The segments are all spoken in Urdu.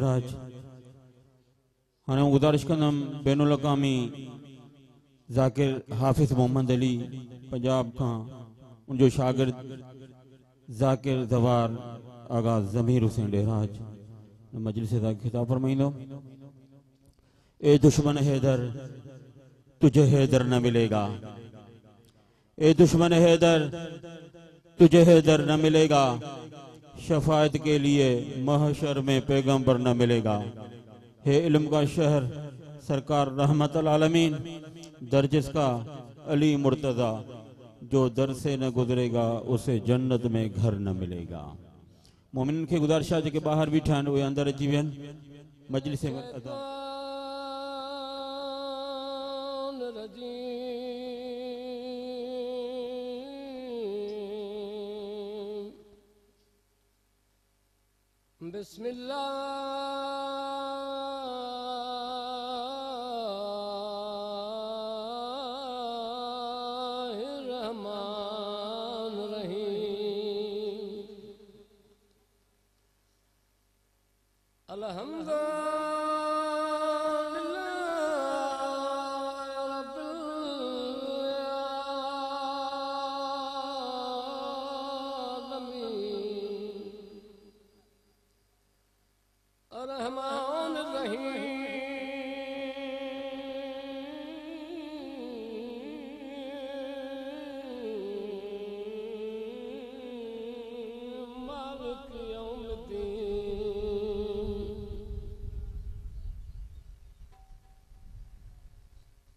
راج ہاں گزارش کنم بین الاقوامی ذاکر حافظ محمد علی پنجاب کھاں ان جو شاگرد ذاکر زوار آغاز ضمیر حسین ڈیراج مجلس ذاکر خطاب فرمائیں اے دشمن حیدر تجھے حیدر نہ ملے گا، اے دشمن حیدر تجھے حیدر نہ ملے گا، شفاعت کے لیے محشر میں پیغمبر نہ ملے گا۔ ہے علم کا شہر سرکار رحمت العالمین، در جس کا علی مرتضی، جو در سے نہ گزرے گا اسے جنت میں گھر نہ ملے گا۔ مومنین کے گزارشہ جے کے باہر بھی ٹھان ہوئے اندر جیوین مجلس ادا بسم اللہ الرحمن الرحیم الحمد الرحمن الرحیم مالک یوم الدین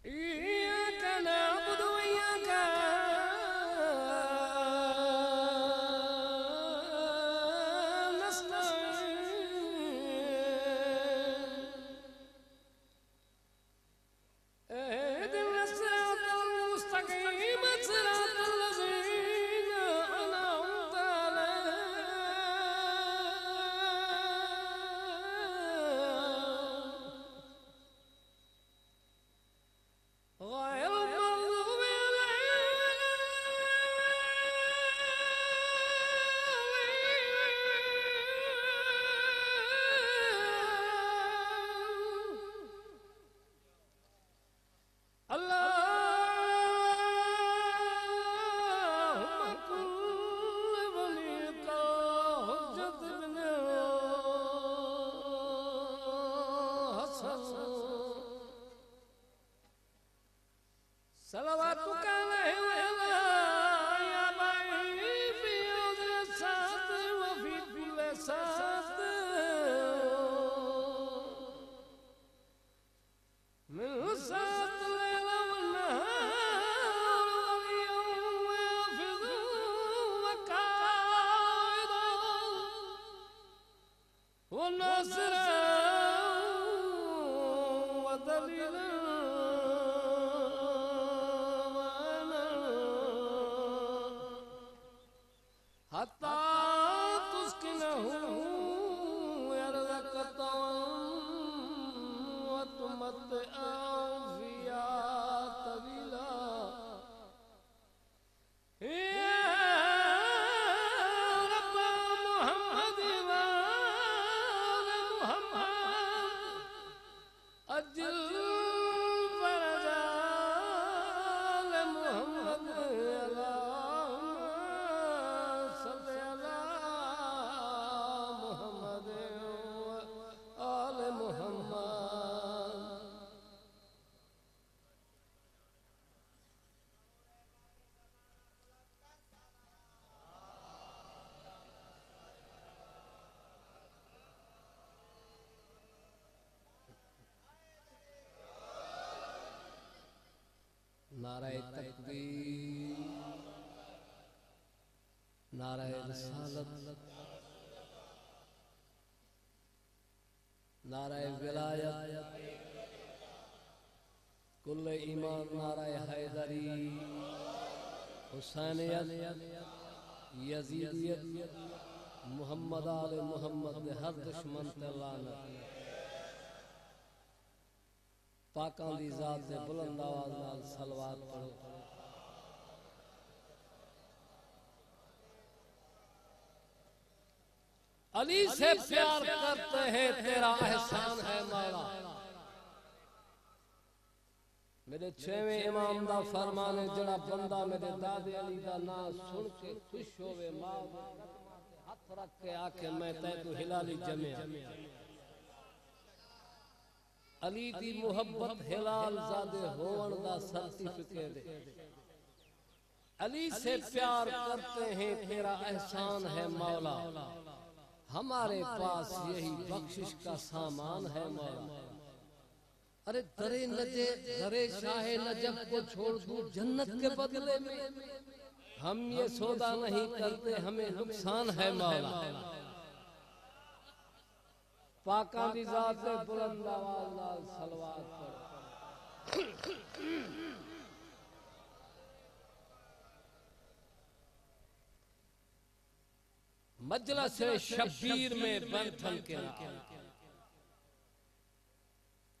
ایاک نعبد و ایاک صلواتك عليه يا باي في عذر السعد وفي كل سعد من سعد الليل والنهار واليوم يحفظ وقائد والناصر ودليل حتى تسكنه أرضك وتمتعه فيها طويلا يا رب محمد وآل محمد أجل فرجا لمحمد نعرہ تکبیر، نعرہ رسالت، نعرہ ولایت، کل ایمان، نعرہ حیدری، حسینیت، یزیدیت، محمد آل محمد ہر دشمن تے لعنت۔ پاکاں دی ذات دے بلند آواز نال صلوات پڑھو۔ علی سے پیار کرتے ہیں تیرا احسان ہے مولا. میرے چھویں امام دا فرمان ہے جڑا بندہ میرے دادے علی دا نام سن کے خوش ہوئے ماں ہاتھ رکھ کے آکھے میں تے تو ہلالی جمعہ. علی دی محبت ہلال زادے ہون دا سرٹیفکیٹ ہے. علی سے پیار کرتے ہیں تیرا احسان ہے مولا. ہمارے پاس یہی بخشش کا سامان ہے مولا. ارے درے نجے درے شاہ نجب کو چھوڑ دوں جنت کے بدلے میں. ہم یہ سودا نہیں کرتے ہمیں نقصان ہے مولا. پاکاں دی ذات بلند آواز نال صلوات پڑھ. مجلس شبیر میں بنٹھن کے نام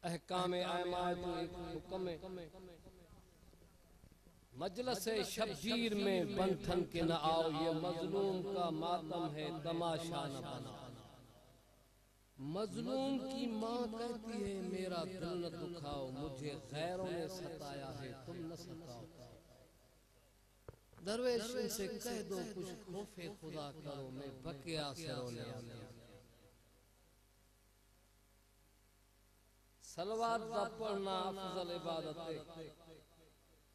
احکام اعمال تو ایک حکم ہے. مجلس شبیر میں بنٹھن کے نہ آؤ یہ مظلوم کا ماتم ہے تماشا نہ بنا. مظلوم کی ماں کہتی ہے میرا دل نہ دکھاؤ مجھے غیروں نے ستایا ہے تم نہ ستاؤ. درویش ان سے کہہ دو کچھ خوف خدا کرو میں بقیا سے رونے آنے. صلوات دا پڑھنا افضل عبادت ہے.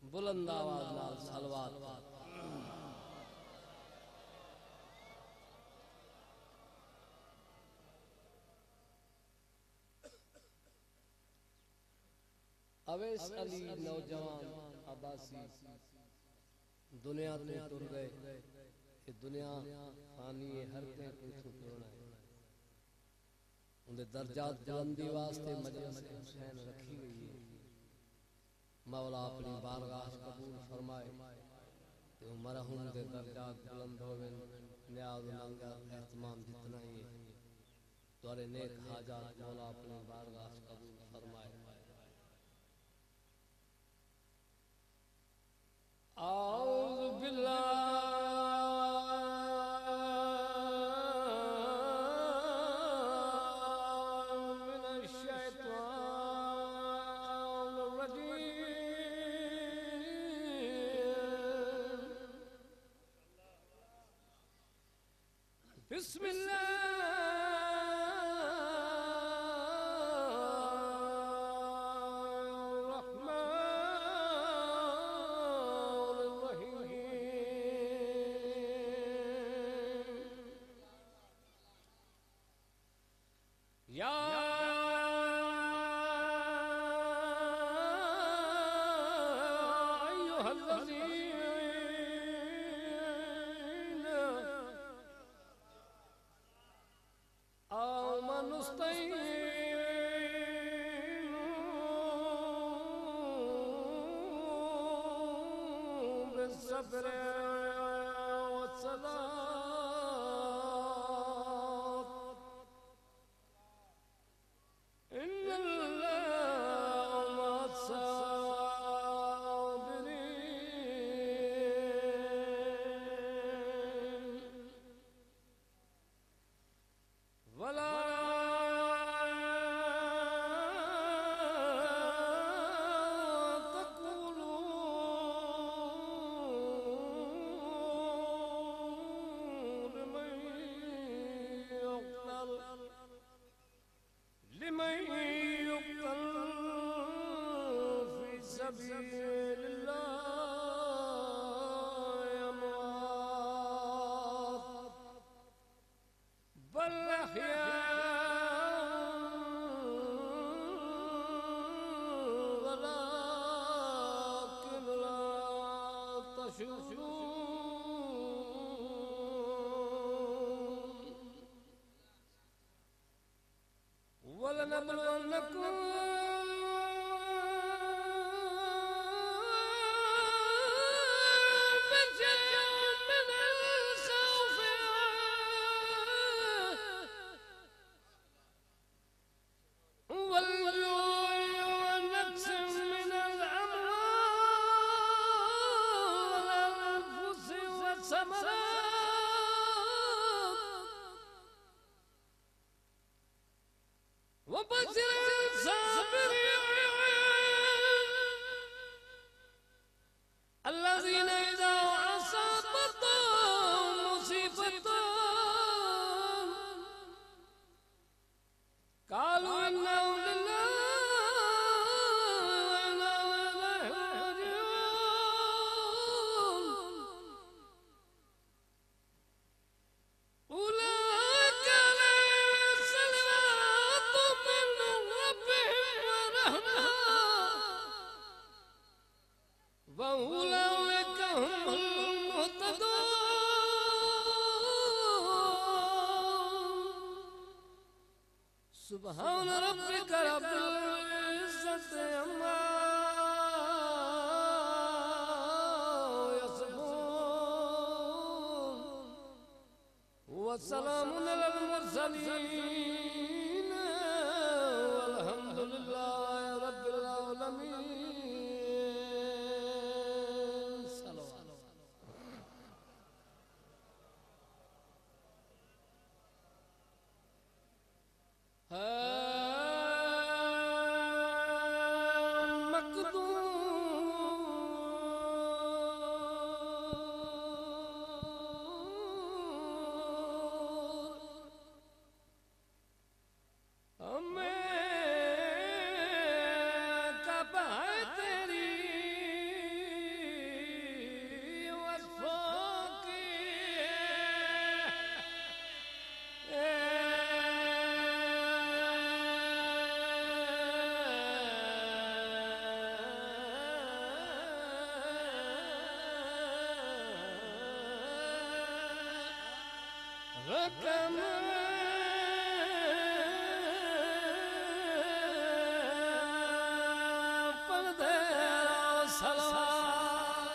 بلند آواز نال صلوات. اویس علی نوجوان عباسی دنیا تو تر گئے. یہ دنیا فانی ہے ہر کہیں کوئی چھوٹنا ہے. انہیں درجات بلندی واسطے مجلس حسین رکھی گئی ہے. مولا اپنی بارگاہ قبول فرمائے کہ مرحوم دے درجات بلند ہوئے. نیاز منگا اہتمام جتنا ہی ہے تورے نیک حاجات مولا اپنی بارگاہ قبول فرمائے. اعوذ باللہ من الشیطان الرجیم. بسم اللہ بالصبر والصلاة إن الله مع الصابرين. ولا لمن يقتل في سبيل الله أموات بل أحياء ولكن لا تشعرون. ولنبلونكم بشيء من الخوف والجوع ونقص من الأموال والأنفس والثمرات قالوا إنا لله وإنا إليه راجعون أولئك عليهم صلوات من ربهم ورحمة وأولئك هم المهتدون سبحان ربك رب العزة عما يصفون وسلام على المرسلين والحمد لله رب العالمين. صلوات رقم پردے سلام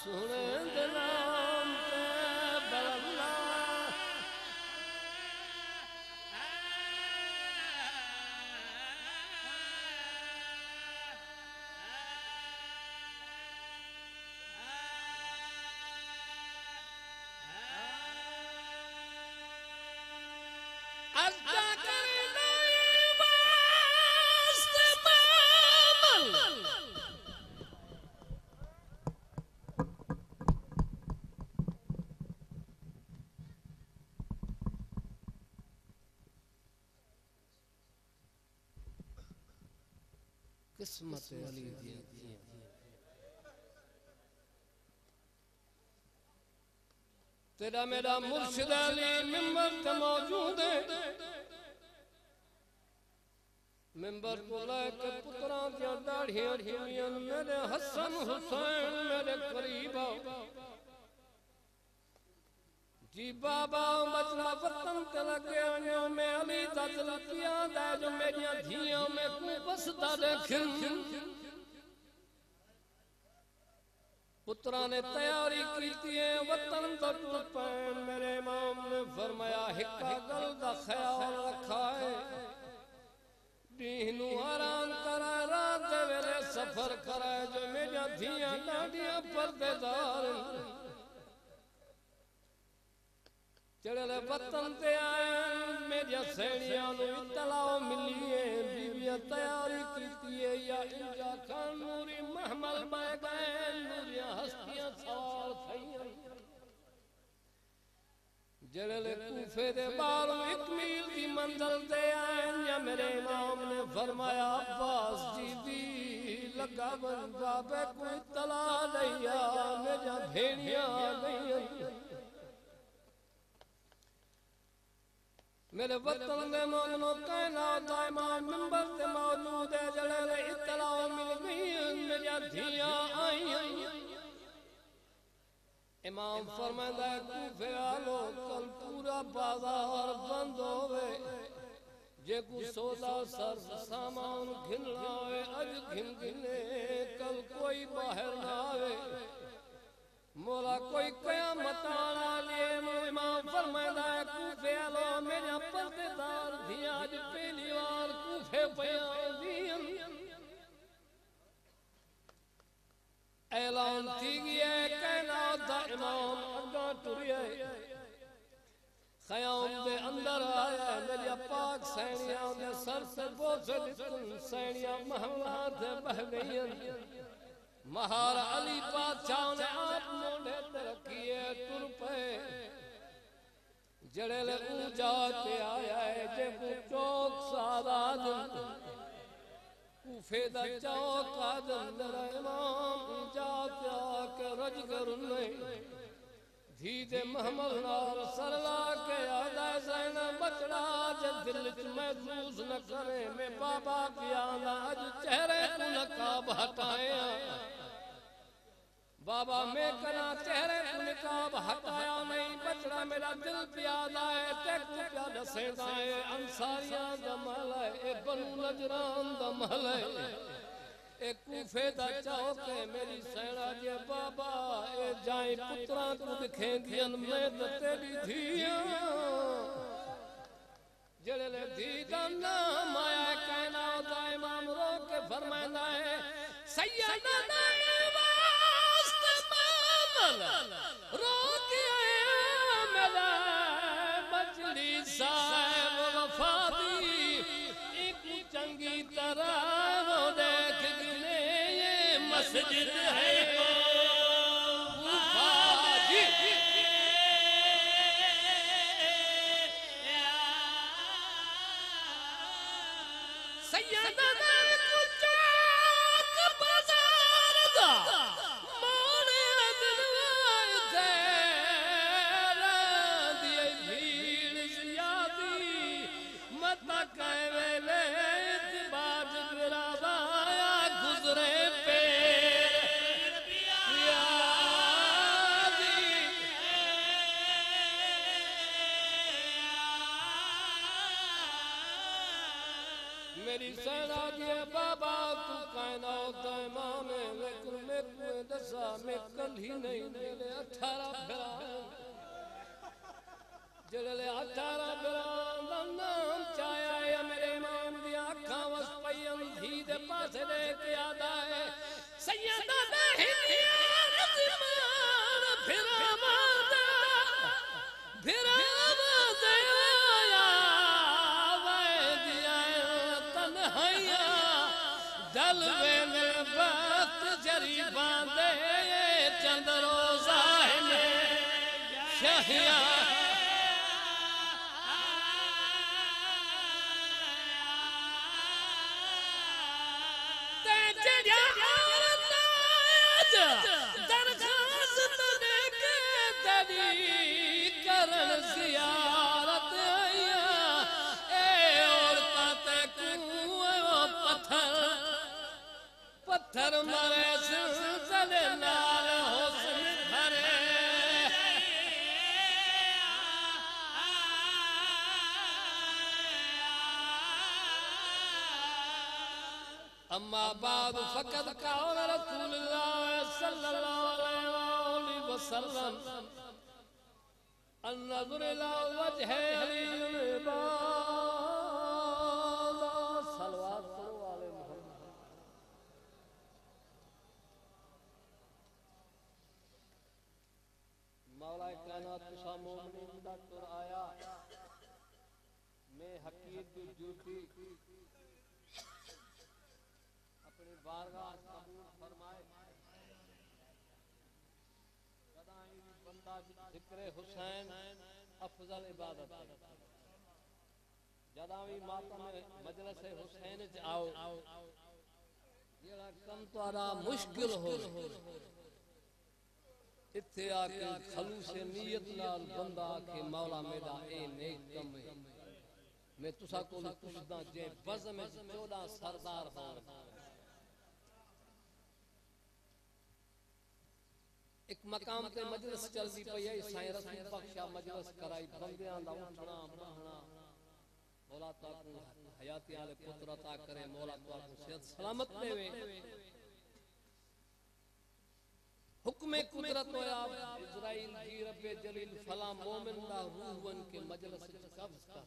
سنے دلام تے بللا قسمت علی دی تیرا میرا مرشد علی ممبر تے موجود ہے ممبر کو لے کے پتراں دیا داڑھیاں جھولیاں میرے حسن حسین میرے قریب آؤ جی بابا بچنا وطن تے لگے آنیوں میں علی دا دل پیاں دے جو میریاں دھیاں میں کو بستا دیکھن پترہ نے تیاری کیتی ہے وطن دا ٹوٹ پائن میرے امام نے فرمایا ہکا گل دا خیال رکھا ہے دینو آرام کرائے رات دے ویلے سفر کرائے جو میریاں دھیاں ڈاڑیاں پردے دار چڑھلے وطن تے آئے میریاں سینیاں نو اطلاع ملی ہے بیویاں تیاری کیتی ہے یا انجا خان نوری محمل بے گئے نوریاں ہستیاں سوار تھائیاں جڑلے کوفے دے باروں ایک میل دی منزل دے آئے یا میرے امام نے فرمایا عباس جی دی لگا بن بابے کوئی اطلاع لیا میریاں بھیڑیاں گئیاں میرے وطن دے مومنوں کائنات امام منبر تے موجود ہے جڑے اطلاع مل گئی میری دھیاں آئیں امام فرمائندہ ہے کوفے آلو کل پورا بازار بند ہوئے جے کو سودا سر سامان گھننا ہوئے اج گھن گھنے کل کوئی باہر نہ آئے مولا کوئی قیامت آنا لیے امام فرمائدہ ہے کوفے آلو میرے پردے دار دیا آج پہلی وار کوفے پیان دیا اعلان تھی گیا کائنات دا امام اگا ٹریا خیام دے اندر آیا میرے پاک سینیاں دے سر سے بوسے دکن سینیاں محمد بہ گئیں مہار علی بادشاہ نے آپ موڑے ترکیے تر پہ جڑے لے اونجا تے آیا ہے جے کو چوک سادات کوفے دا چوک آدم در امام جا کیا کہ رج کرنے دھید محمد نال سرلا کے آدھا زینب بچڑا جے دل چ محسوس نہ کرے میں بابا کی آنا اج چہرے کو نقاب ہٹایا بابا میں کنا چہرے کو نقاب ہٹایا نہیں بچڑا میرا دل پیادا ہے ٹیک پیا دسیندا ہے انصاریاں دا محل ہے اے بنو نجران دا محل ہے اے کوفے دا چوکے میری سینا جے بابا اے جائیں پتراں کو دکھیں گیاں میں تے تیری دھیاں جڑے لے دھی دا نام آیا ہے کائنات دا امام رو کے فرمائندا ہے سیدنا واسطے مامل رو کے آیا میرا بچڑی صاحب وفا دی ایک چنگی طرح وہ دیکھ گنے یہ مسجد ہے میری سینا دیے بابا تو کائنات دا امام ہے لیکن میں کوئی دسا میں کل ہی نہیں میرے 18 بھرا جلے 18 بھرا دا نام چایا ہے میرے امام دی آنکھاں وس پئیاں دھی دے پاسے دے کے آدا ہے سیدہ دا ہندیاں رضمان بھرا مادا بھرا مادا دل میں بات جری باندے چند روزہ میں شہیاں درخواست دے کے تیری کرن زیارت آیا اے عورتاں تے کو پتھر پتھر مرے سلسلے نال حسن بھرے اما بعد فقد قال رسول اللہ صلی اللہ علیہ وسلم النظر الى وجہ العباد صلوات علی محمد مولا کائنات تسا مومنین دا ٹر آیا میں حقیق دی جوتی اپنی بارگاہ قبول فرمائے قدائیں بندہ ذکر حسین افضل عبادت ہے جداوی ماتم مجلس حسین چ آؤ جڑا کم تارا مشکل ہو اتھے آکے خلوص نیت نال بندہ آکے مولا میرا اے نیک کم ہے میں تسا کو پوچھدا جے بزم 14 سردار ہون ایک مقام تے مجلس چلدی پئی ہے سائیں رسول بخشا مجلس کرائی بندیاں دا اٹھنا بہنا مولا تعالی کو حیاتی والے پتر عطا کرے مولا تعالی کو صحت سلامت دے حکم قدرت ہویا اسرائیل جی رب جلیل فلا مومن دا روح ون کے مجلس قبض کر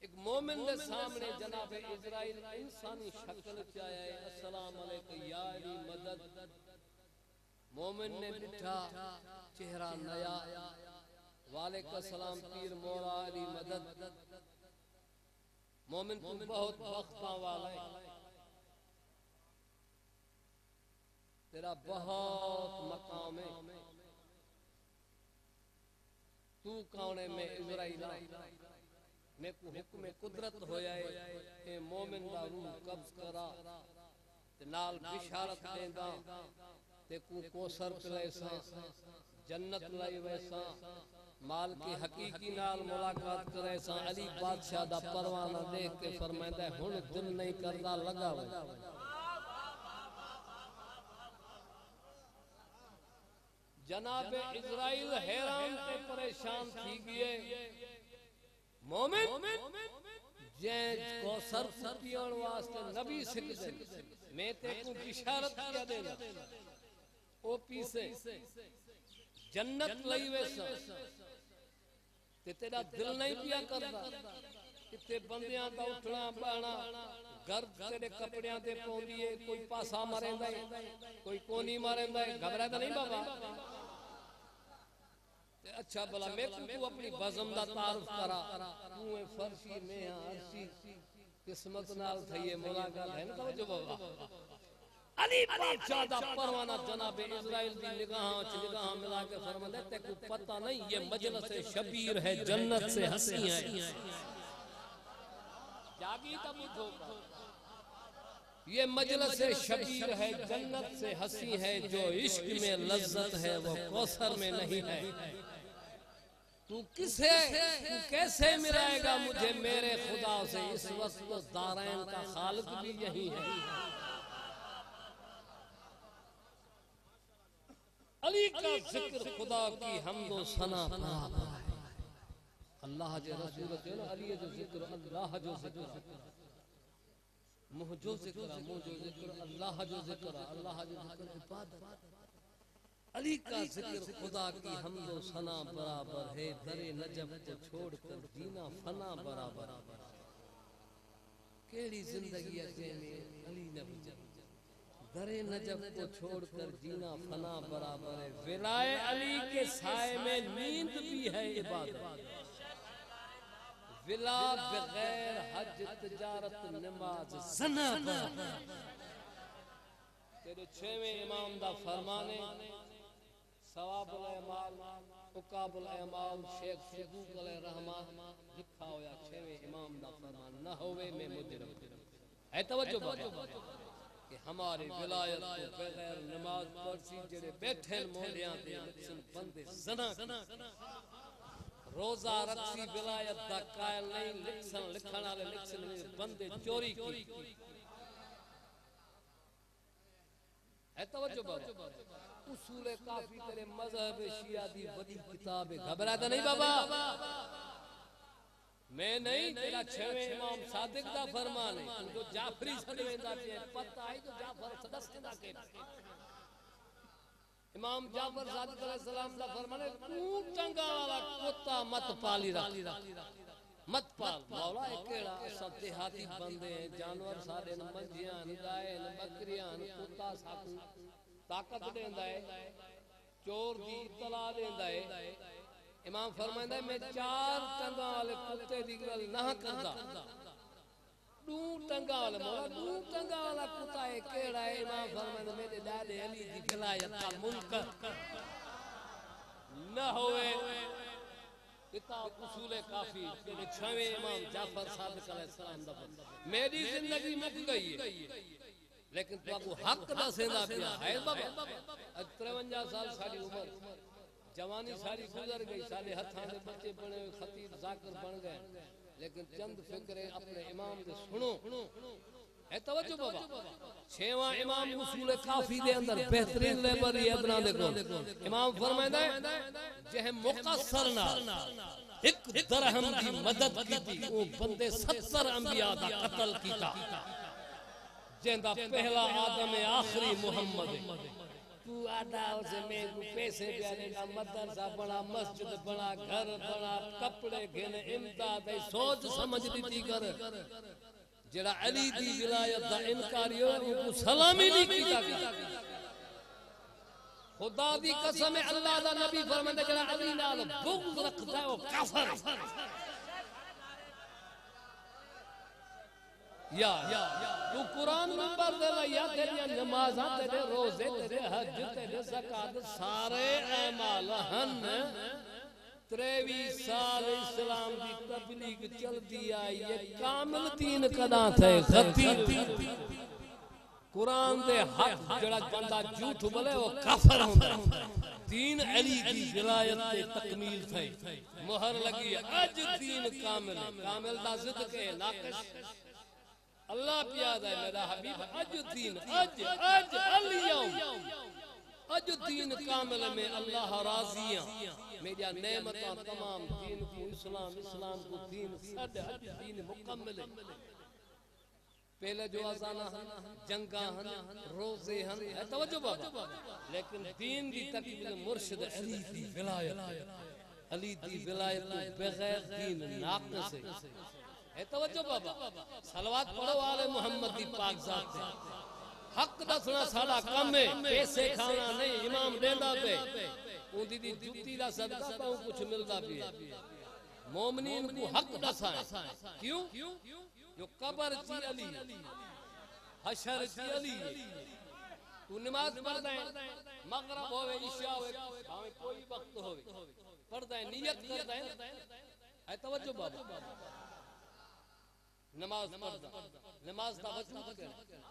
ایک مومن دے سامنے جناب اسرائیل انسانی شکل چایا ہے السلام علیکم یا علی مدد مومن نے بٹھا چہرہ نیا وعلیکم السلام پیر مولا علی مدد مومن تو بہت بختاں والا ہے تیرا بہت مقام ہے تو کون ہے میں اسرائیل میں کو حکم قدرت مومن دا روح قبض کرا تے نال بشارت دیندا تے کوثر پلیساں جنت لائی ویساں مال کی حقیقی نال ملاقات کرے ساں علی بادشاہ دا پروانہ دیکھ کے فرمائندا ہے ہن دل نہیں کردا لگا وے جناب اسرائیل حیران تے پریشان تھی گئے مومن جیں کوثر پیون واسطے نبی سکھدے میں تے کو بشارت کیا دینا او پیسے جنت لئی ویسا تے تیرا دل نہیں پیا کردا کتے بندیاں دا اٹھنا بہنا گرد تیرے کپڑیاں تے پوندی ہے کوئی پاسا ماریندا ہے کوئی کونی ماریندا ہے گھبراتا نہیں بابا اچھا بلا میں تو اپنی بزم دا تعارف کرا تو فرشی میں عرشی قسمت نال تھئیے ملاقات ہے نا توجہ بابا علی بادشاہ دا پروانہ جناب اسرائیل دی نگاہ ملا کے فرماتا ہے تے کو پتہ نہیں یہ مجلس شبیر ہے جنت سے ہنسی ہے جاگی تب اٹھو یہ مجلس شبیر ہے جنت سے ہنسی ہے جو عشق میں لذت ہے وہ کوثر میں نہیں ہے تو کیسے ملائے گا مجھے میرے خدا سے اس وقت دارین کا خالق بھی یہی ہے علی کا ذکر خدا کی حمد و ثنا برابر ہے اللہ جو رسول جو علی جو ذکر اللہ جو ذکر مجھ جو ذکر اللہ جو ذکر اللہ جو ذکر عبادت علی کا ذکر خدا کی حمد و ثنا برابر ہے در نجف کو چھوڑ کر جینا فنا برابر کیڑی زندگی ہے میں علی نبی در نجف کو چھوڑ کر جینا فنا برابر ہے ولائے علی کے سائے میں نیند بھی ہے عبادت ولا بغیر حج تجارت نماز زنا تیرے چھویں امام دا فرمانے ثواب الاعمال عقاب الاعمال شیخ شیخوق علیہ رحمان لکھا ہویا چھویں امام دا فرمان نہ ہوئے میں مجرم ہے توجہ بابا کہ ہماری ولایت کو بغیر نماز پڑھسی جڑے بیٹھے مولیاں دے لکھن بندے زنا روزہ رکھسی ولایت دا قائل نہیں لکھن والے لکھن بندے چوری کی ہے توجہ بابا اصول کافی تیرے مذہب شیعہ دی بڑی کتاب ہے گھبراتا نہیں بابا میں نہیں تیرا چھویں امام صادق دا فرمان ہے تو جعفری سڑویں دا پہ پتہ آئی تو جعفر صدق دا کے امام جعفر صادق علیہ السلام دا فرمان ہے تو چنگا والا کتا مت پالی رکھ مت پال مولا اکیڑا اسا دیہاتی بندے ہیں جانور سارے منجیاں گائے بکریاں کتا ساکو طاقت دیندا ہے چور دی اطلاع دیندا ہے امام فرمائندا ہے میں 4 ٹنگاں والے کتے دی گل نہ کردا 2 ٹنگاں والا مولا 2 ٹنگاں والا کتا ہے کیڑا ہے امام فرمائندا میرے ڈاڈے علی دی ولایت کا منکر نہ ہوئے کتاب اصول کافی میرے چھویں امام جعفر صادق علیہ السلام دا میری زندگی مک گئی ہے لیکن تو کو حق دا سیندا پیا ہے بابا 53 سال ساری عمر جوانی ساری گزر گئی سارے ہتھاں دے بچے بنے خطیب ذاکر بن گئے لیکن چند فکریں اپنے امام دے سنو ہے توجہ بابا چھواں امام اصول کافی دے اندر بہترین لیبر ادنا دے کول امام فرمائندا ہے جہ مقصر نال ایک درہم دی مدد کیتی او بندے 70 انبیاء دا قتل کیتا جہندا پہلا آدم آخری محمد تو آدھا اسے میں پیسے پیارے کا مدرسہ بنا مسجد بنا گھر بنا کپڑے گھنے امداد ہے سوچ سمجھ دیتی کر جڑا علی دی ولایت دا انکاری ہو کو سلامی نہیں کیتا خدا دی قسم ہے اللہ دا نبی فرمائندا جڑا علی نال بغض رکھتا ہے وہ کافر یا تو قرآن نمبر دینا یا تیرے نمازاں تیرے روزے تیرے حج تیرے زکاة سارے اعمال ہن 23 سال اسلام دی تبلیغ چل دیا یہ کامل دین کدا تھے غتی قرآن دے حق جڑا بندہ جھوٹ بولے وہ کافر ہوندا دین علی دی ولایت تے تکمیل تھے مہر لگی اج دین کامل ہے کامل دا ضد کے ناقص اللہ پیاد ہے میرا حبیب اج دین اج الیوم اج دین کامل میں اللہ راضیاں میرا نعمتاں تمام دین کو اسلام اسلام کو دین سد اج دین مکمل ہے پہلے جو آزانا جنگاں روزے ہیں توجہ بابا لیکن دین دی تکمیل مرشد علی دی ولایت علی دی ولایت بغیر دین ناقص ہے توجہ بابا صلوات پڑھو آل محمد دی پاک ذات ہے حق دسنا ساڑا کم ہے پیسے کھانا نہیں امام دیندا پہ ان دی جُتی دا صدقہ پاؤں کچھ ملدا بھی ہے مومنین کو حق دسا ہے کیوں جو قبر چی علی حشر چی علی تو نماز پڑھتا ہے مغرب ہوئے عشاء ہوئے ہمیں کوئی وقت ہوئے پڑھتا ہے نیت کرتا ہے توجہ بابا نماز پڑھتا نماز دا وجود کرے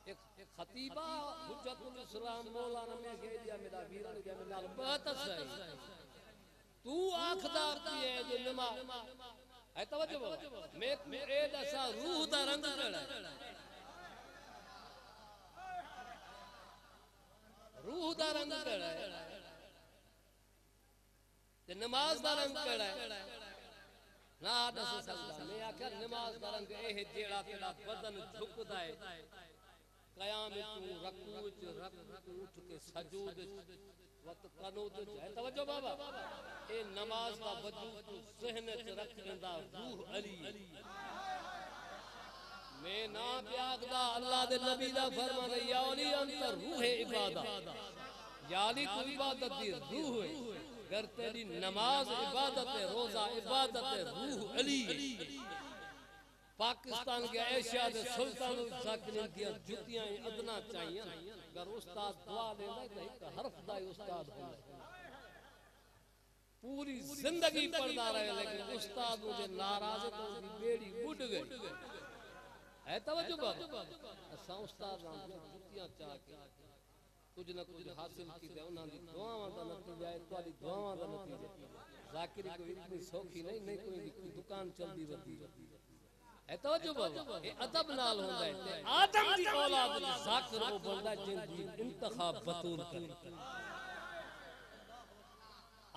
ایک خطیبہ حجت الاسلام مولانا میں کہہ دیا میرا ویران کیا میرا بہت صحیح تو آخدار کی ہے جو نماز ہے توجہ بابا میں اے دسا روح دا رنگ کڑا ہے روح دا رنگ کڑا ہے تے نماز دا رنگ کڑا ہے نا دس سکتا میں آکھا نماز دا رنگ اے جیڑا تیرا بدن جھکدا ہے قیام تو رکوع اٹھ کے سجود وقت قنوت ہے توجہ بابا اے نماز دا وجود تو ذہن وچ رکھندا روح علی میں نا پیاغدا اللہ دے نبی دا فرمان ہے یا علی انت روح عبادت یا علی تو عبادت دی روح ہے گر تیری نماز عبادت ہے روزہ عبادت ہے روح علی پاکستان کے ایشیا دے سلطان الزاکرین کی جتیاں ادنا چاہیے اگر استاد دعا لینا ہے تو ایک حرف دائی استاد ہونا پوری زندگی پڑھتا رہے لیکن استاد مجھے ناراض ہے تو ان کی بیڑی بڑھ گئی ہے توجہ بابا اساں استاد رہا جتیاں چاہ کے کچھ نہ کچھ حاصل کی دے انہاں دی دعاواں دا نتیجہ ہے تواڈی دعاواں دا نتیجہ ذاکری کو اتنی سوکھی نہیں کوئی دکان چل دی رہتی ہے توجہ بابا یہ ادب نال ہوندا ہے آدم دی اولاد دی ذاکر وہ بندا جن دی انتخاب بطول کرے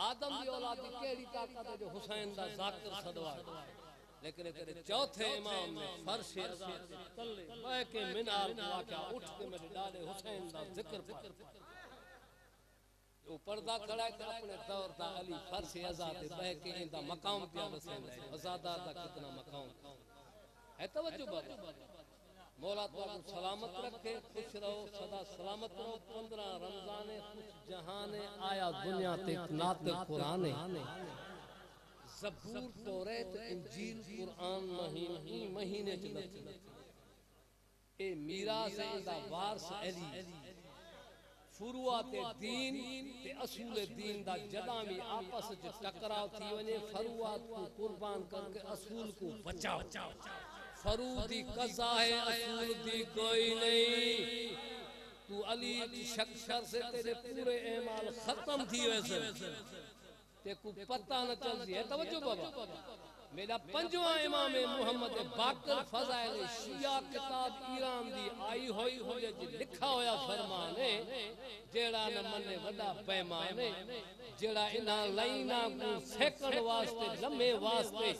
آدم دی اولاد دی کیڑی طاقت ہے جو حسین دا ذاکر صدوا لیکن تیرے چوتھے امام نے فرش ازاد تلے بہ کے منار کو آکھا اٹھ کے میرے ڈالے حسین دا ذکر پڑھ وہ پردہ کھڑا ہے کہ اپنے دور دا علی فرش ازاد بہ کے ان دا مقام پہ حسین ہے آزادہ دا کتنا مقام ہے توجہ بابا مولا تو آپ سلامت رکھے خوش رہو صدا سلامت رہو 15 رمضان خوش جہان آیا دنیا تے ناطق قرآن زبور توریت انجیل قرآن مہینے چلتے اے میراث دا وارث علی فروعات دین تے اصول دین دا جداں بھی آپس وچ ٹکراؤ تھی ونے فروعات کو قربان کر کے اصول کو بچاؤ فرو دی قضا ہے اصول دی کوئی نہیں تو علی شکشر سے تیرے پورے اعمال ختم تھی ویسے تے کو پتہ نہ چل دی ہے توجہ بابا میرا پنجواں امام محمد باقر فضائل شیعہ کتاب ایران دی آئی ہوئی ہوئے جی لکھا ہویا فرمانے جیڑا نہ منے وڈا پیمانے جیڑا انہاں لائنہ کو سیکنڈ واسطے لمحے واسطے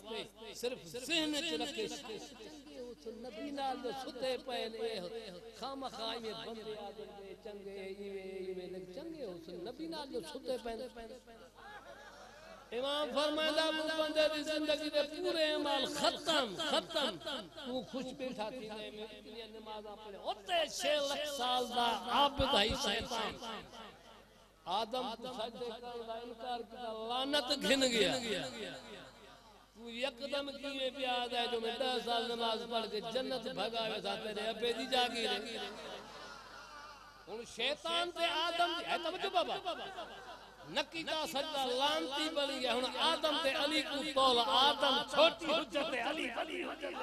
صرف ذہن چ رکھے نبی نال جو ستے پہلے خام خائی میں بندے آدم دے چنگے ایویں لگ چنگے ہو نبی نال جو ستے پہلے امام فرمائدہ وہ بندے دی زندگی دے پورے اعمال ختم تو خوش بیٹھا تھی میں اتنی نمازاں پڑھے ہوتے 6 لکھ سال دا عابد ہے شیطان آدم کو سجدے کرنے دا انکار کیا لعنت گھن گیا تو یکدم کیے پیاد ہے جو میں 10 سال نماز پڑھ کے جنت بھگاوے تھا تیرے ابے دی جاگی رہے ان شیطان تے آدم ہے توجہ بابا نکیتا سجدہ لانتی بلی ہے ہن آدم تے علی کو طول آدم چھوٹی حجت علی حجت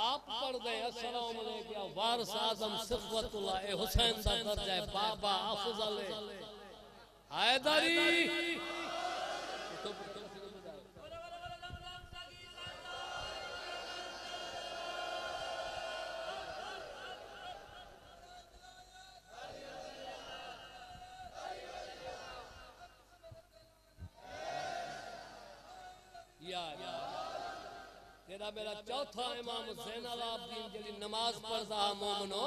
آپ پڑھ دیں السلام علیکم وارث آدم صفوت اللہ اے حسین دا درجہ ہے بابا افضل حیدری تیرا میرا چوتھا امام زین العابدین جڑی نماز پڑھدا مومنو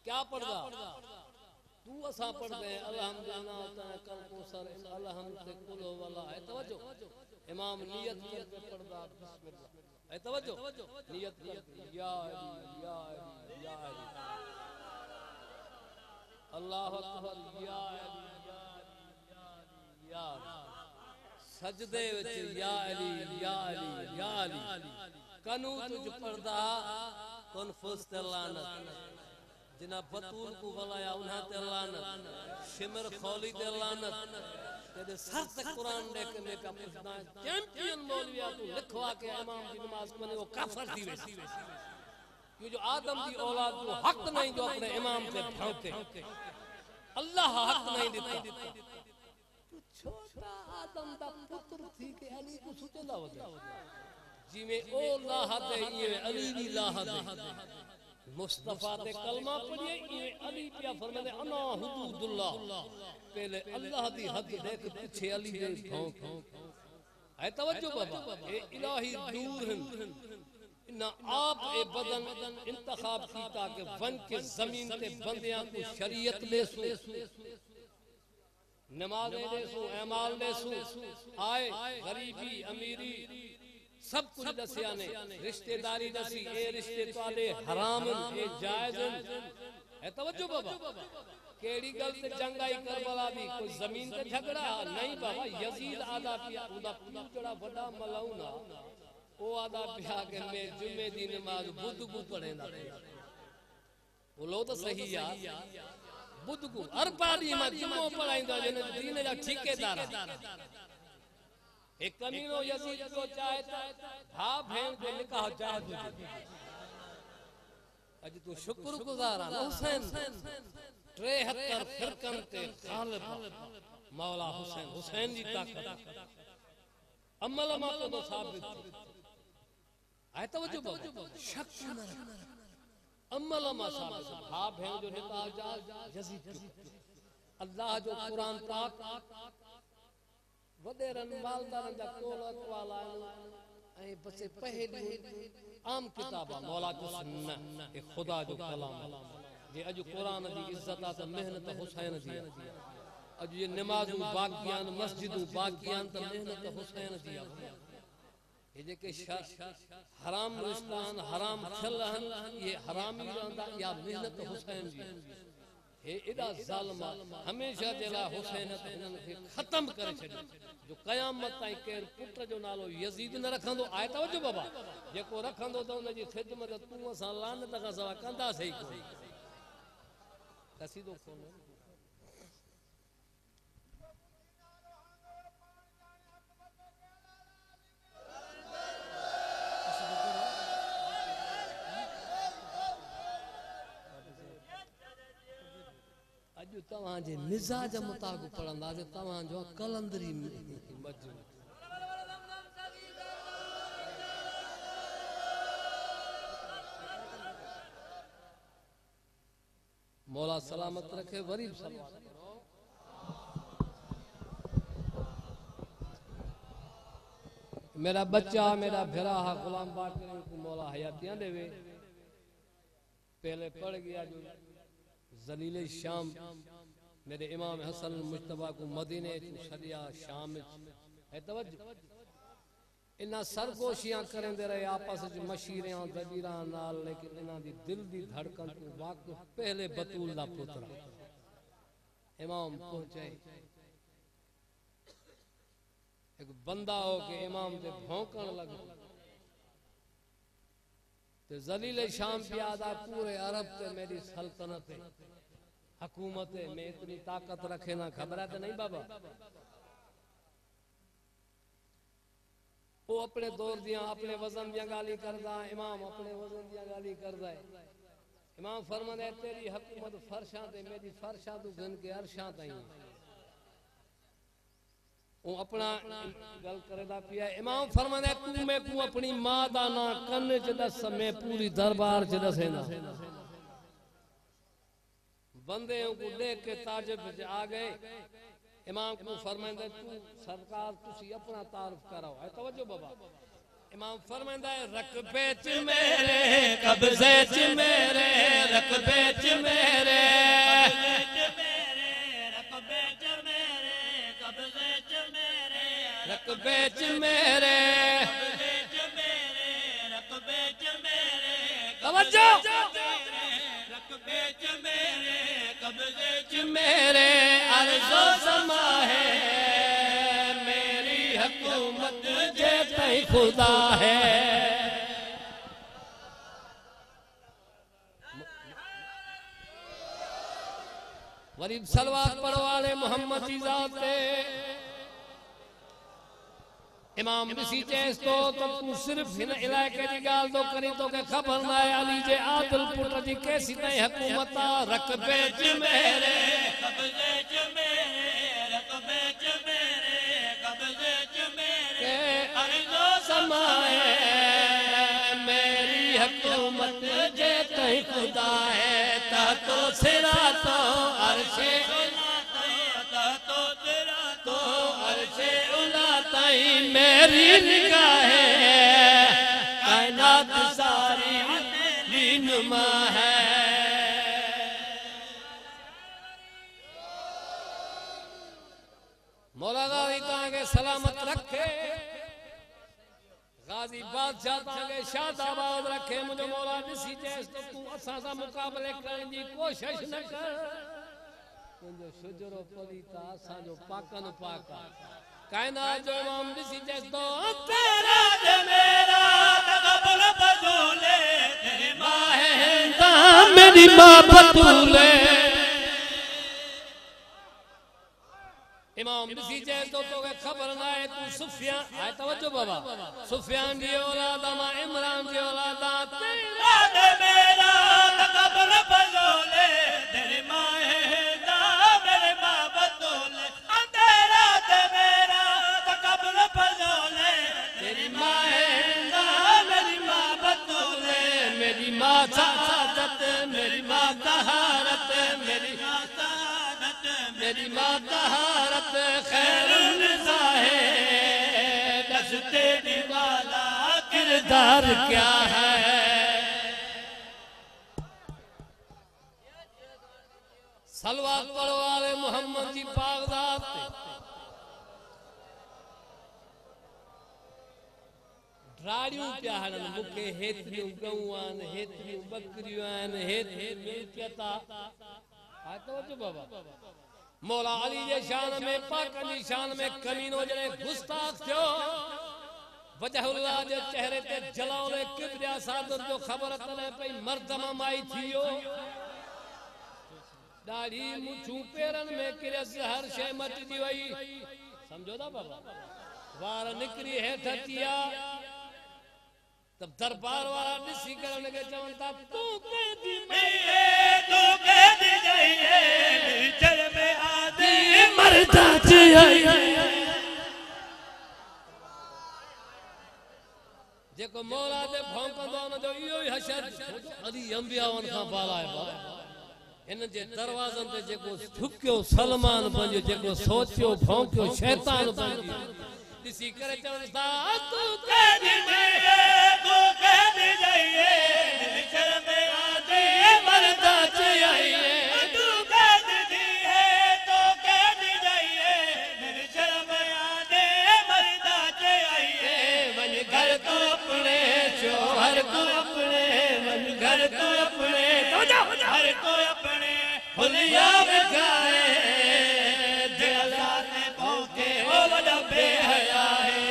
کیا پڑھدا تو اسا پڑھ دے الحمدللہ تعالی کل کو سر الحمد کل والا ہے توجہ امام نیت کر کے پڑھدا بسم اللہ ہے توجہ نیت کر کے یا علی یا علی یا علی اللہ اکبر یا علی یا علی یا علی سجدے وچ یا علی یا علی یا علی کنو تجھ پردہ کن فست لعنت جنہ بطول کو بلایا انہاں تے لعنت شمر خولی تے لعنت تیرے سر تک قرآن دے کے میں کا پوچھنا ہے چیمپئن مولویا تو لکھوا کے امام کی نماز پڑھنے وہ کافر تھی ویسی کیوں جو آدم دی اولاد کو حق نہیں جو اپنے امام سے بھونکے اللہ حق نہیں دیتا چھوٹا آدم دا پتر تھی کہ علی کو سچندا ہو جائے جی میں او لاہ دے یہ علی بھی لاہ دے مصطفیٰ دے کلمہ پڑھئے یہ علی پیا فرمائے انا حدود اللہ پہلے اللہ دی حد دیکھ پچھے علی دے بھونک ہے توجہ بابا اے الہی دور ہیں انہا آپ اے بدن انتخاب کیتا کہ ون کے زمین تے بندیاں کو شریعت لے سو نمازیں دے سو اعمال دے سو آئے غریبی امیری سب کچھ دسیانے رشتہ داری دسی اے رشتے توالے حرام اے جائز ہے توجہ بابا کیڑی گل تے جنگائی کربلا بھی کوئی زمین تے جھگڑا نہیں بابا یزید آدھا پیا اودا پوچڑا بڑا ملاؤنا او آدھا پیا کہ میں جمعے دی نماز بدگو پڑھیں دا بولو تو صحیح یار بدگو ہر پاڑی میں جمعہ پڑھائیں دا جنہیں دین جا ٹھیکے دارا ایک کمینو یزید کو چاہتا بھا بھین کو نکاح جائز ہو اج تو شکر گزارا حسین 73 فرقن تے غالب مولا حسین حسین دی طاقت عمل ما تو ثابت ہے توجہ بابا شک نہ عمل ما ثابت بھا بہن جو نکاح جائز یزید اللہ جو قرآن پاک ودیرن مالدارن جا کول اقوال آئے بسے پہلی عام کتابہ مولا جو سننا اے خدا جو کلام یہ اجو قرآن دی عزت آتا محنت حسین دیا اجو یہ نمازوں باقیان مسجدوں باقیان تا محنت حسین دیا یہ جے کہ حرام رشتان حرام کھلہن یہ حرامی رہندا یا محنت حسین دیا ہے ادا ظالمہ ہمیشہ جلا حسین کے ختم کرے چھڑی جو قیامت تائیں کیر پتر جو نالو یزید نہ رکھن دو آئے توجہ بابا جے کو رکھن دو تو ان جی خدمت تو اساں لعنت کا سوا کندا صحیح کوئی کسی دو کون اجو تواں جے مزاج مطابق پڑھندا تے تواں جو کلندری مجموع مولا سلامت رکھے غریب سلامت میرا بچہ میرا بھرا غلام باقر کو مولا حیاتیاں دے وے پہلے پڑھ گیا جو ذلیل شام میرے امام حسن مجتبہ کو مدینے شریعہ شام ہے توجہ انہاں سرگوشیاں کریں دے رہے آپس مشیریاں زبیراں نال لیکن انہاں دی دل دی دھڑکن کو واقف پہلے بطول دا پترا امام پہنچے ایک بندہ ہو کہ امام دے بھونکن لگا ذلیل شام پیادا پورے عرب تے میری سلطنت حکومت میں اتنی طاقت رکھے نہ خبر ہے نہیں بابا. وہ اپنے دور دیاں اپنے وزن دیاں گالی کردا امام اپنے وزن دیاں گالی کردا ہے. امام فرماندے تیری حکومت فرشاں تے میری فرشاں تو گن کے عرشاں تائیں. وہ اپنا گل کرے دا پیا. امام فرماندے تو میں کو اپنی ماں دا نا کن چ دس میں پوری دربار چ دسے نا. بندے کو دیکھ کے تعجب وچ آ گئے. امام کو فرماندے تو سرکار تسی اپنا تعارف کراؤ. ہے توجہ بابا. امام فرماندہ ہے رقبے چ میرے قبضے چ میرے رقبے چ میرے رقبے چ میرے توجہ رقبے چ میرے قبضے چ میرے عرض و سما ہے میری حکومت جیتے خدا ہے. غریب صلوات پڑھو والے محمد کی ذات ہے. امام بسی چیز تو صرف ہن علاقے دی گال تو کری تو کہ خبر نہ ہے علی جے عادل پٹر جی کیسی نہیں حکومتا. رقبے چ میرے قبضے چ میرے رقبے چ میرے قبضے چ میرے عرض و سما ہے میری حکومت جے تہیں خدا ہے. تحتو صراطو عرش تو عرش اولا تائیں میری نگاہ ہے کائنات ساری رہنما ہے. مولا غازی تانگے سلامت رکھے غازی بادشاہ تانگے شاد آباد رکھے. مجھے مولا نسی جیس تو اساں سا مقابلے کریں دی کوشش نہ کر. جو شجر و پلیتا اساں جو پاکن پاکا کائنات جو امام نسی جیس تو تیرا دے میرا تقبل بدولے تیرے ماں ہے ہندام میری ماں بدولے. امام بسی جیس تو خبر نہ ہے تو سفیان آئے توجہ بابا سفیان دی اولاد اما عمران دی اولاد تیرا دے میرا تقبل بدولے تیرے ماں ہے ہندام میرے ماں بدولے. تیرا دے میرا تقبل بدولے تیری ماں ہے ہندام میری ماں بدولے. میری ماں سعادت میری ماں طہارت میری ماں سعادت میری ماں طہارت خیر النساء ہے. دس تیری والا کردار کیا ہے. صلوات پڑھو والے محمد کی پاک ذات ڈراڑیوں پیاہرن مکے ہیتریوں گوان ہیتریوں بکریوان ہیتریوں ملکیتا. آئے توجہ بابا مولا علی جے شان میں پاکن جی شان میں کمینو جنے گستاخ تھیو وجہ اللہ جے چہرے تے جلاولے کبریا صادر جو خبر تلے پئی مردمہ مائی تھیو. داڑھی مچھو پیرن میں کرس ہر شے مٹ دی وئی. سمجھو دا بابا وار نکری ہے تھتیا تب دربار والا نسی کرنے کے چونتا تو کہہ دی مئیے تو کہہ دی جائیے چل میں آدھی مردہ چاہیے. جے کو مولا دے بھونکن دونا جو ایوئی حشر علی انبیاءون کا بالا ہے بابا. ان جے دروازن تے جے کو تھکیو سلمان بنجو جے کو سوچیو بھونکیو شیطان بنجو کسی کرے چونتا تو کہہ دی جائیے تو کہہ دی جائیے شرم آدھی مردہ چاہیے. تو کہہ دی جائیے تو کہہ دی جائیے شرم آدھی مردہ چاہیے. من گھر تو اپنے شوہر کو اپنے من گھر تو اپنے گھر کو اپنے حلیہ بکھائے دلات پھونکے وہ بڑا بے حیا ہے.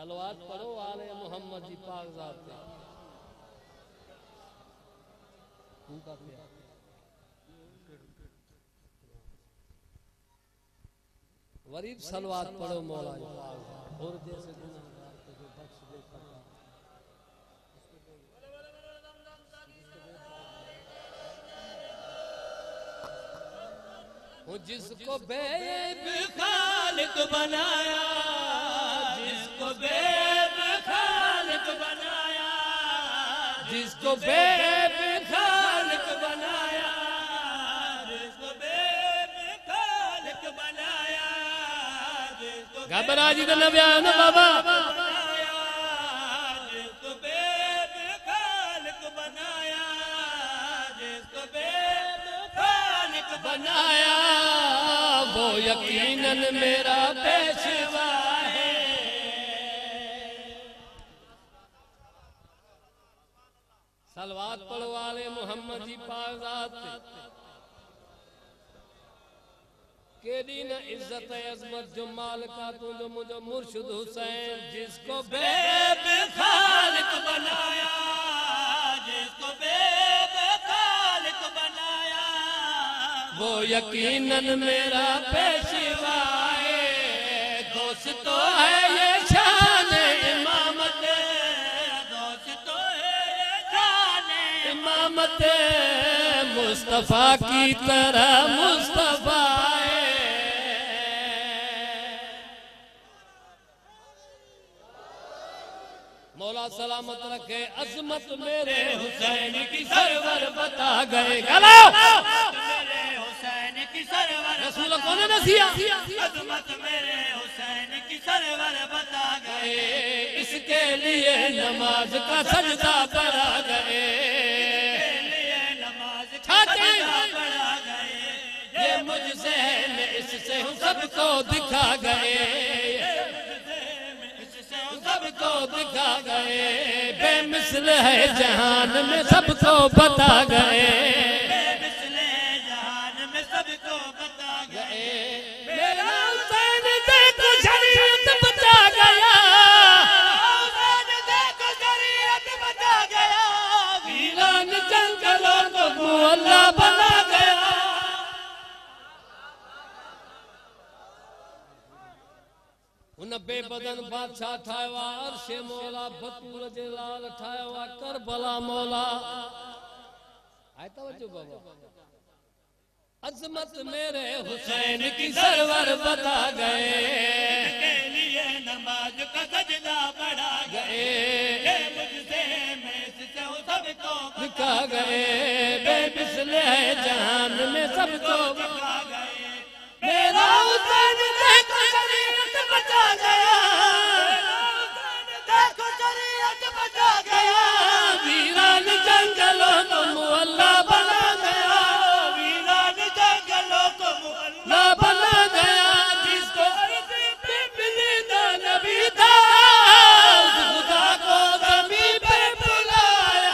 صلوات پڑھو آل محمد دی پاک ذات پہ غریب صلوات پڑھو مولا دی پاک ذات اور جیسے گناہگار کو جو بخش دے سکتا جس کو بے خالق بنایا جس کو بے خالق بنایا جس کو بے خالق بنایا جس کو بے خالق بنایا گھبرا جی تو نبی آیا نا بابا جس کو بے خالق بنایا جس کو بے خالق بنایا وہ یقیناً میرا پیشوا ہے صلوات پڑھو آل محمد دی پاک ذات کہ دین عزت عظمت جو مالکہ تو جو مجھے مرشد حسین جس کو بے خالق بنایا جس کو بے خالق بنایا وہ یقیناً میرا پیشوا ہے دوستو ہے یہ شان امامت دوستو ہے یہ شان امامت مصطفیٰ کی طرح مصطفیٰ ہے مولا سلامت رکھے عظمت میرے حسین کی سرور بتا گئے گلو رسول کون نسیا عظمت میرے حسین کی سرور بتا گئے اس کے لیے نماز کا سجدہ پڑھا گئے نماز کا سجدہ پڑھا گئے یہ مجھ سے ہے میں اس سے ہوں سب کو دکھا گئے سب کو دکھا گئے بے مثل ہے جہان میں سب کو بتا گئے میرا حسین دیکھو شریعت بچا گیا حسین دیکھو شریعت بچا گیا ویران جنگلوں کو مولا بنا گیا انہیں بے بدن بادشاہ ٹھائے ہوا عرش مولا بطور جلال ٹھائے ہوا کربلا مولا آئے توجہ بابا عظمت میرے حسین کی سرور بتا گئے کے لیے نماز کا سجدہ پڑھا گئے مجھ سے میں اس سے سب کو دکھا گئے بے مثل ہے جہان میں سب کو دکھا گئے میرا حسین دیکھو شریعت بچا گیا دیکھو شریعت بچا گیا ویران جنگلوں کو مولا بنا گیا لا بنا گیا جس کو ملی دا نبی دا خدا کو زمین پہ بلایا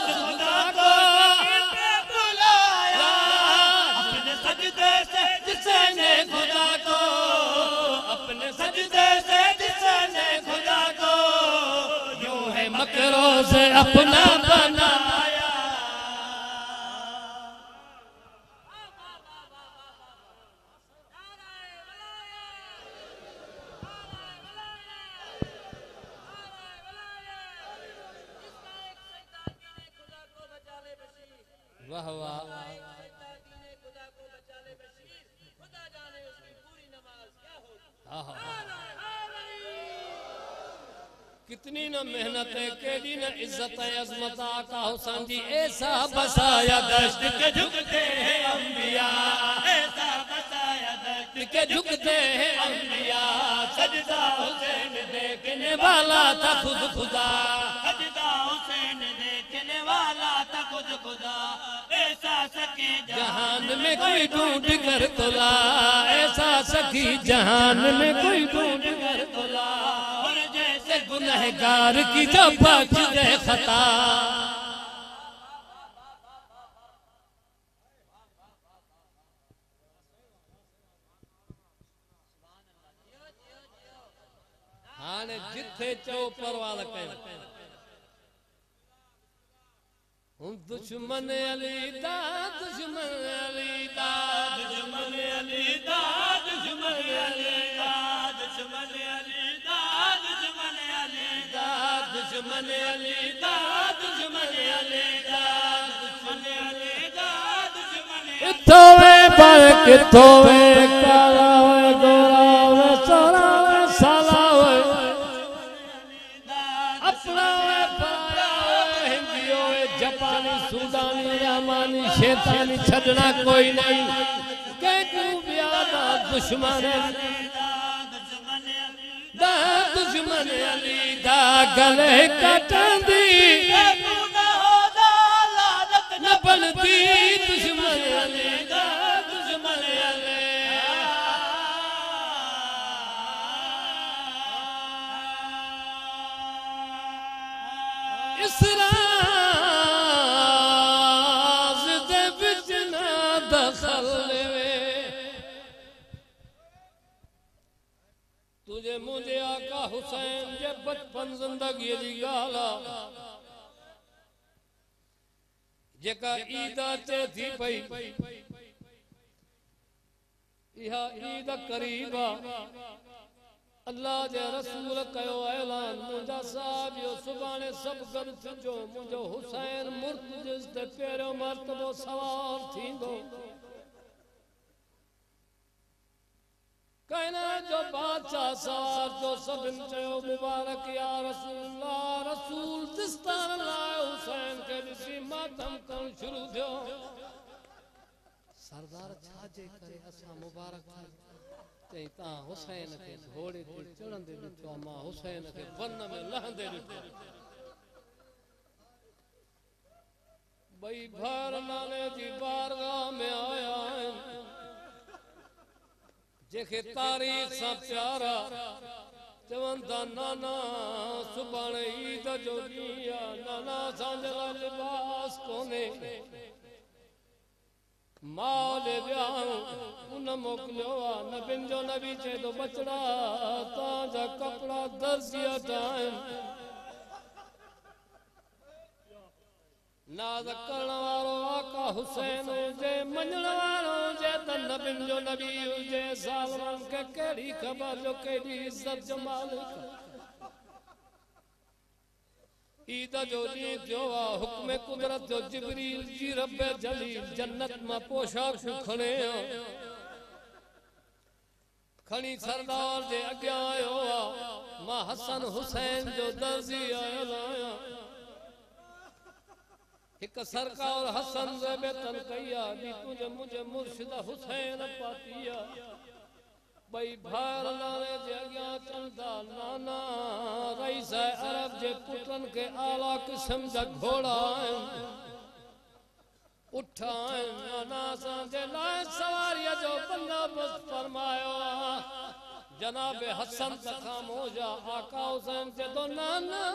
خدا کو زمین پہ بلایا اپنے سجدے سے جس نے خدا کو اپنے سجدے سے جس نے خدا کو یوں ہے مکروں سے اپنا بنایا واہ واہ کتنی نہ محنت ہے کیلی نہ عزت ہے عظمت آقا حسین جی ایسا بسایا دشت کے جھکتے ہیں انبیاء ایسا بسایا دشت کے جھکتے ہیں انبیاء سجدہ حسین دیکھنے والا تھا خود خدا سجدہ حسین دیکھنے والا تھا خود خدا ایسا سکی جہان میں کوئی ڈھونڈ کر تلا ایسا سکی جہان میں کوئی ڈھونڈ کر تلا اور جیسے گنہگار کی جو بخش دے خطا کتھے چو پروال کہیں دشمن علی دا دشمن علی دا دشمن علی دا دشمن علی دا دشمن علی دا دشمن علی دا دشمن علی دا دشمن علی دا دشمن علی دا دشمن اتوے پر کتوے کراوے گوراوے سوراوے سالاوے اپناوے پراوے ہندیوے جاپانی سودانی رحمانی شیطانی چھڑنا کوئی نہیں کہ کو بیادا دشمن دا دشمن علی دا گلے کٹن دی نہ بلدی دشمن علی دا دشمن علی اس راز دے وچ نہ دخل وے تجھے مجھے آقا حسین جے بچپن زندگی دی گالا جکا عیدہ چے تھی پئی یہاں عید قریبا اللہ جے رسول کہو اعلان مجھا صاحب یو سبانے سب گھر چجو مجھو حسین مرتجز تے پیرو مرتبو سوار تھی دو کہنا جو بادشاہ سوار جو سب انچو مبارک یا رسول اللہ رسول دستان لائے حسین کے بسی ماتم کن شروع دیو سردار چھاجے کرے اسا مبارک تھی تاں حسین کے گھوڑے تے چڑھن دے وچوں ماں حسین کے ون میں لہن دے وچوں بھئی بھر نانے جی بارگاہ میں آیا ہے جیکھے تاریخ سا پیارا چوندا نانا سبحان عید جو دیا نانا سانجلا لباس کونے مال بیاؤں ان موکلوا نبین جو نبی چے تو بچڑا تاجا کپڑا درزیا ٹائم ناز کرنوارو آقا حسین جے منجنوارو جے تن نبین جو نبی جے سالمان کے کیڑی خبر جو کیڑی عزت جو مالک عیدہ جو دید جو حکم قدرت جو جبریل جی رب جلیل جنت میں پوشاک کھڑے کھنی سردار جے اگیا آئے ماں حسن حسین جو درزی آئے لایا ایک سرکار حسن زبیتن کیا دی تجھے مجھے مرشد حسین پاتیا بھئی بھار لانے جے گیا چلدا نانا رئیس عرب جے پٹن کے آلہ قسم جا گھوڑا اٹھائیں نانا سانجے لائے سواریہ جو بندہ بس فرمائیو جناب حسن تخام ہو جا آقا حسین جے تو نانا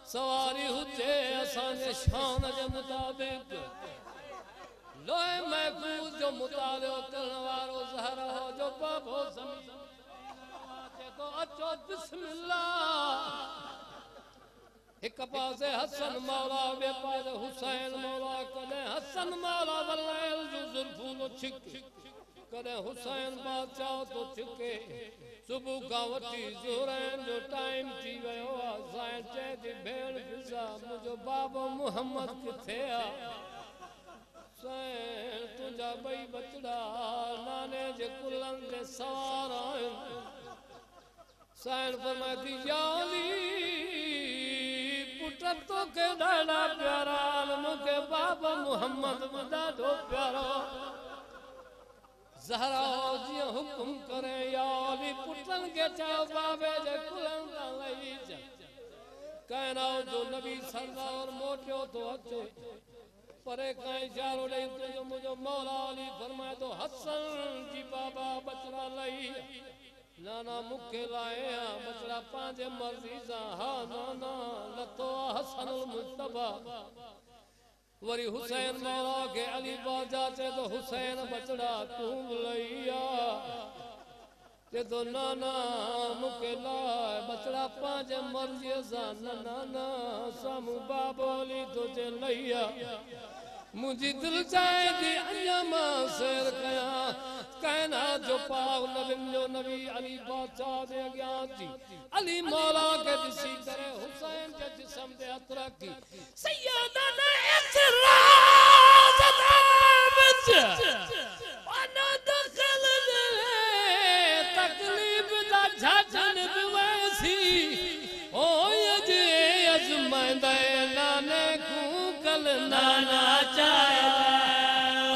سواری ہوتے اسانے شان جے مطابق لوئے محفوظ جو مطالعہ کرنوارو زہرہ ہو جو باب ہو زمین تو اچھو بسم اللہ ایک پاس حسن مولا بے پاس حسین مولا کنے حسن مولا واللیل جو ظرفون چھک کنے حسین بادشاہ تو چھکے صبح کا وٹی زورین جو ٹائم تھی گئے ہوا زائن چاہے دی بھیڑ فضا مجھو بابا محمد کتھے سین تجھا بھئی بچڑا نانے جے کلن جے سوار آئیں سین فرمائے دی یا علی پٹتوں کے ڈاڑا پیارا علم کے بابا محمد مدہ دو پیارا زہرا جی حکم کریں یا علی پٹن کے چاہو بابے جے کلن دا لئی جا کہنا جو نبی صلی اللہ اور موٹیو تو اچھے پرے کہیں اشارو لئی تو جو مجھو مولا علی فرمائے تو حسن جی بابا بچڑا لئی نانا مکھے لائے ہیں بچڑا پانچے مرضیزاں ہاں نانا لتو حسن المجتبہ وری حسین مولا کے علی باجا چے تو حسین بچڑا تم لئیا تے تو نانا مکلا بچڑا پانچ مرضی زان نانا سامو بابولی تجھے لیا مجھے دل چاہے دی انجام سیر کیا کہنا جو پاک نبی علی بادشاہ دے گیا جی علی مولا کے جسی کرے حسین کے جسم دے اطرح کی سیدہ نے اعتراض دامت وانا دخل دے تکلیف دا جھاجن دویسی او یجے ازمائندہ نانے کو کل نانا چاہے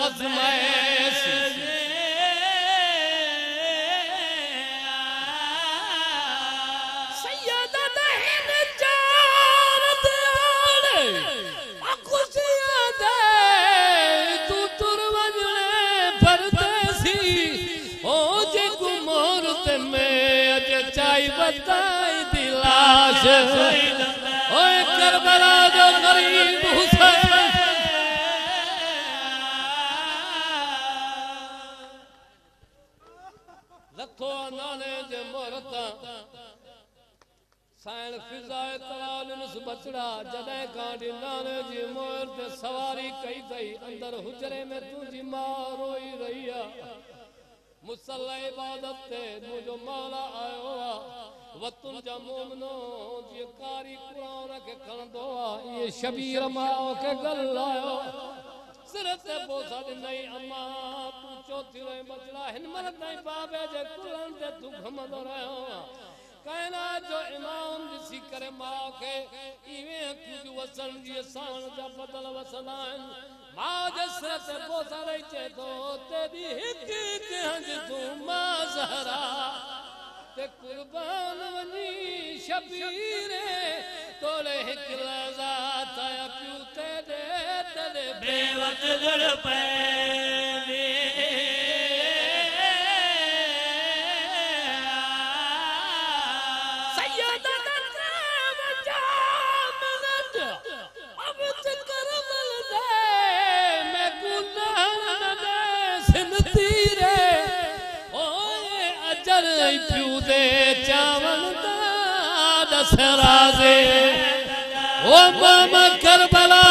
ازمائیسی سیدہ دہن جارت آڑے اکھوشیاں دے تو تروجنے بھرتے سی او جے کو مورت میں اجے چاہی بتائی دلاش اوے کربلا جو غریب حسین لکھو نانے جے مورتا سائن فضائے تلال نس بچڑا جدائے کانڈی نانے جی مورت سواری کئی تئی اندر حجرے میں تجھی ماں روئی رہیا مسلح عبادت تے مجھو مولا آئے ہوا وطن جا مومنو جی کاری قرآن رکھے کھندو یہ شبیر ماں کے گل آئے ہو صرف تے بوسا دی نہیں اما تو چوتھی رہے بچڑا ہن مرد نہیں بابے جے قرآن تے تو گھمد رہے ہو کہنا جو امام جسی کرے ماں کے ایویں کیونکہ وسن جی سان جا بدل وسنائن ماں جسر تے بوسا رہی چے تو تیری ہک ہنج تو ماں زہرا تے قربان ونی شبیرے تولے ہک لذات آیا پیو تے دے تلے بے وقت گڑ پہلے سیدہ نترام جامنت اب چکر مل دے میں گناہ دے سنتی رے اوے اجر پیو دے چاون دا دس رازے او ماما کربلا